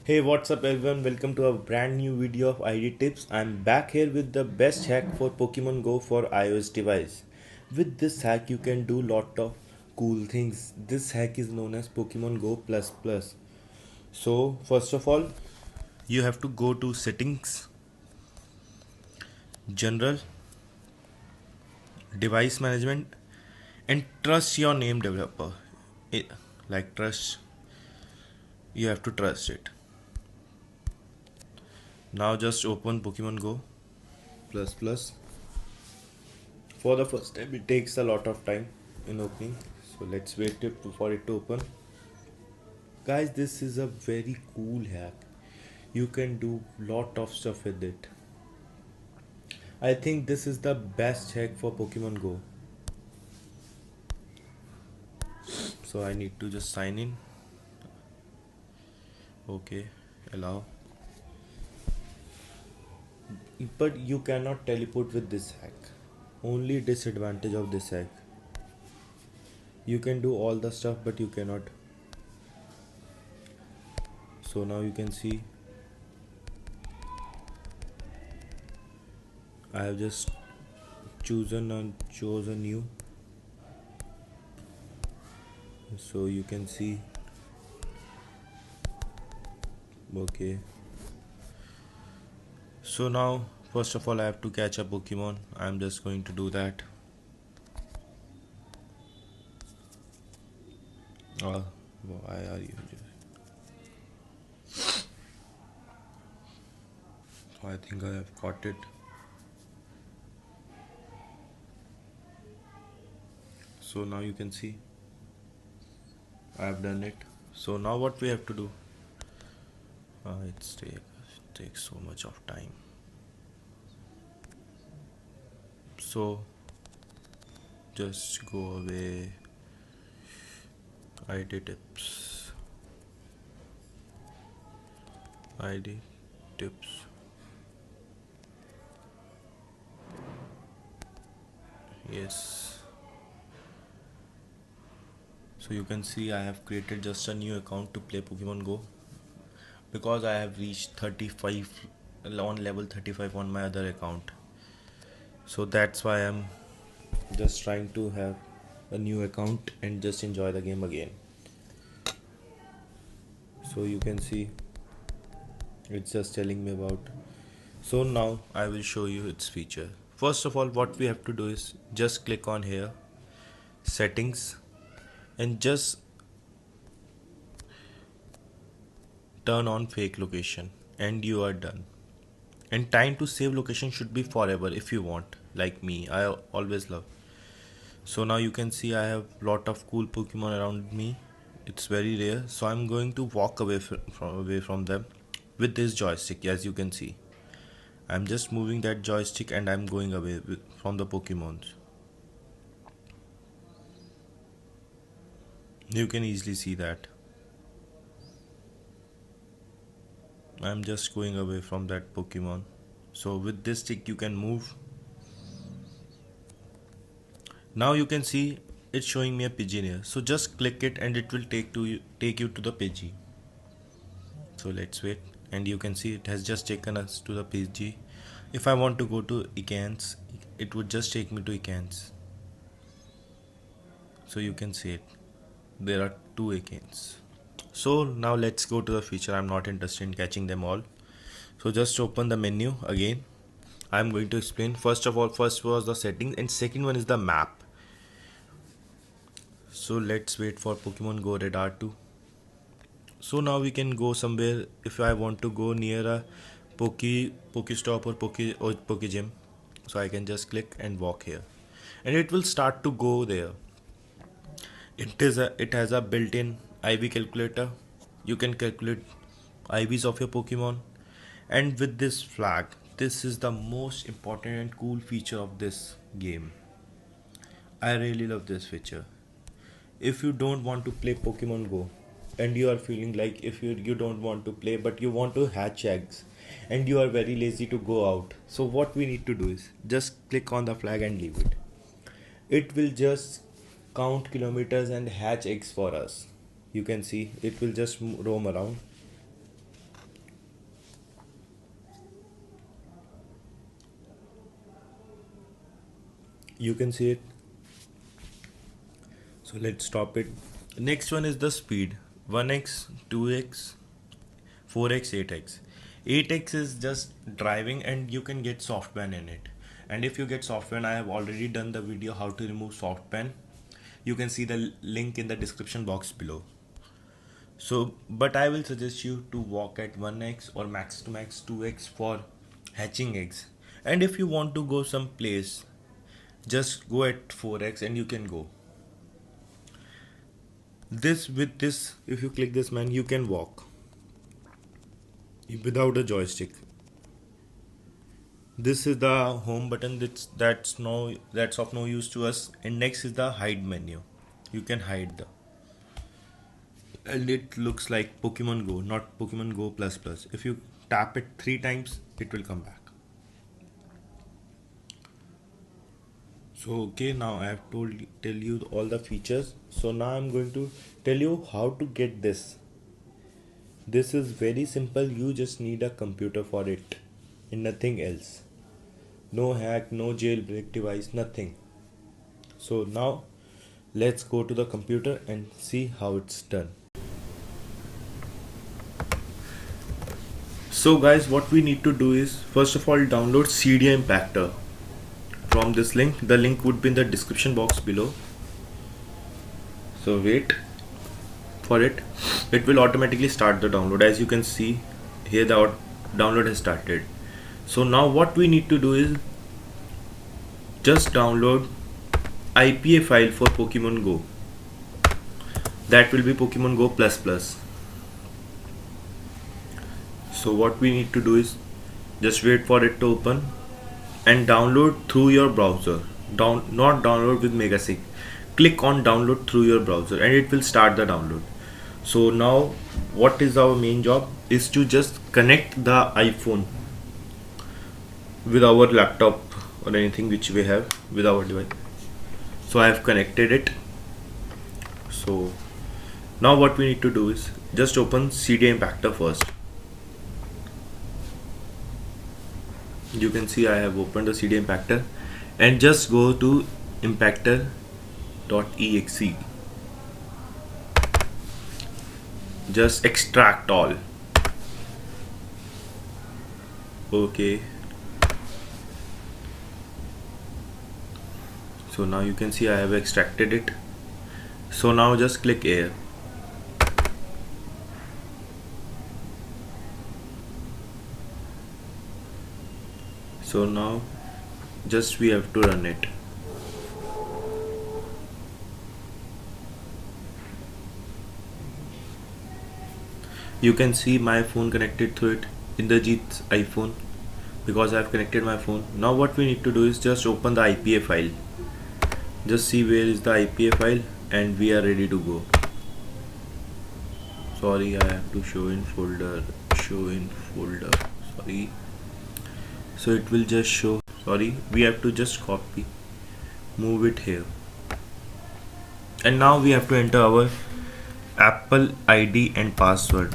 Hey, what's up, everyone? Welcome to a brand new video of ID Tips. I'm back here with the best hack for Pokemon Go for iOS device. With this hack, you can do lot of cool things. This hack is known as Pokemon Go Plus Plus. So, first of all, you have to go to Settings, General, Device Management, and trust your name developer. It, like trust, you have to trust it. Now just open Pokemon Go Plus Plus. For the first time it takes a lot of time in opening, so let's wait for it to open. Guys, this is a very cool hack. You can do lot of stuff with it. I think this is the best hack for Pokemon Go. So I need to just sign in. Okay, allow. But you cannot teleport with this hack. Only disadvantage of this hack, you can do all the stuff but you cannot. So now you can see I have just chosen new. So you can see, okay. So now first of all I have to catch a Pokemon. I'm just going to do that. Why are you I think I have caught it. So now you can see I have done it. So now what we have to do, it takes so much of time. So just go away. ID tips, ID tips. Yes. So you can see I have created just a new account to play Pokemon Go because I have reached 35 on level 35 on my other account. So that's why I'm just trying to have a new account and just enjoy the game again. So you can see it's just telling me about. So now I will show you its feature. First of all, what we have to do is just click on here, settings, and just turn on fake location and you are done. And time to save location should be forever if you want, like me. I always love. So now you can see I have lot of cool Pokemon around me. It's very rare, so I'm going to walk away from them with this joystick. As you can see, I'm just moving that joystick and I'm going away from the Pokemons. You can easily see that I'm just going away from that Pokemon. So with this stick you can move. Now you can see it's showing me a Pidgey here. So just click it and it will take you to the Pidgey. So let's wait, and you can see it has just taken us to the Pidgey. If I want to go to Ekans, it would just take me to Ekans. So you can see it. There are two Ekans. So now let's go to the feature. I'm not interested in catching them all. So just open the menu again. I'm going to explain. First of all, first was the settings and second one is the map. So let's wait for Pokemon Go Radar 2. So now we can go somewhere. If I want to go near a Pokestop or Poke Gym, so I can just click and walk here, and it will start to go there. It has a built-in IV calculator. You can calculate IVs of your Pokemon, and with this flag, this is the most important and cool feature of this game. I really love this feature. If you don't want to play Pokemon Go and you are feeling like if you don't want to play but you want to hatch eggs and you are very lazy to go out, so what we need to do is just click on the flag and leave it. It will just count kilometers and hatch eggs for us. You can see it will just roam around. You can see it. So let's stop it. Next one is the speed. 1x, 2x, 4x, 8x. 8x is just driving and you can get SoftBan in it. And if you get SoftBan, I have already done the video how to remove SoftBan. You can see the link in the description box below. So, but I will suggest you to walk at 1x or max to max 2x for hatching eggs. And if you want to go some place, just go at 4x and you can go. This with this, if you click this man, you can walk without a joystick. This is the home button. That's of no use to us. And next is the hide menu. You can hide the, and it looks like Pokemon Go, not Pokemon Go plus plus. If you tap it 3 times, it will come back. So okay, now I have tell you all the features. So now I'm going to tell you how to get this. This is very simple. You just need a computer for it and nothing else. No hack, no jailbreak device, nothing. So now let's go to the computer and see how it's done. So guys, what we need to do is first of all download Cydia Impactor from this link. The link would be in the description box below. So wait for it. It will automatically start the download. As you can see here, the download has started. So now what we need to do is just download IPA file for Pokemon Go. That will be Pokemon Go plus plus. So what we need to do is just wait for it to open and download through your browser. Not download with Megasync. Click on download through your browser and it will start the download. So now what is our main job is to just connect the iPhone with our laptop or anything which we have with our device. So I have connected it. So now what we need to do is just open Cydia Impactor first. You can see I have opened the Cydia Impactor and just go to impactor.exe. Just extract all. Okay. So now you can see I have extracted it. So now just click air. So now just we have to run it. You can see my phone connected to it, Inderjeet's iPhone, because I have connected my phone. Now what we need to do is just open the IPA file. Just see where is the IPA file and we are ready to go. Sorry, I have to show in folder. Sorry. So it will just show. Sorry, we have to just copy, move it here, and now we have to enter our Apple ID and password.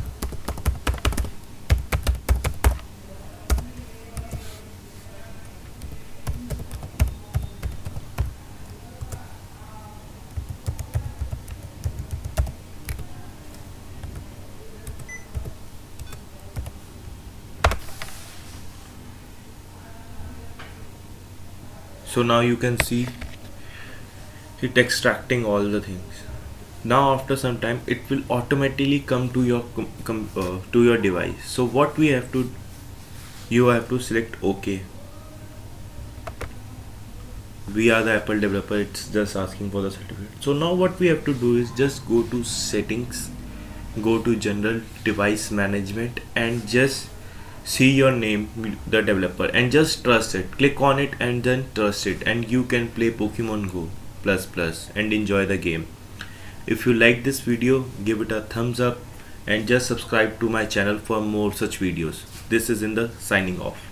So now you can see it extracting all the things. Now after some time it will automatically come to your to your device. So what we have to, you have to select OK. We are the Apple developer, it's just asking for the certificate. So now what we have to do is just go to settings, go to general device management and just see your name, the developer, and just trust it. Click on it and then trust it, and you can play Pokemon Go plus plus and enjoy the game. If you like this video, give it a thumbs up and just subscribe to my channel for more such videos. This is Inder signing off.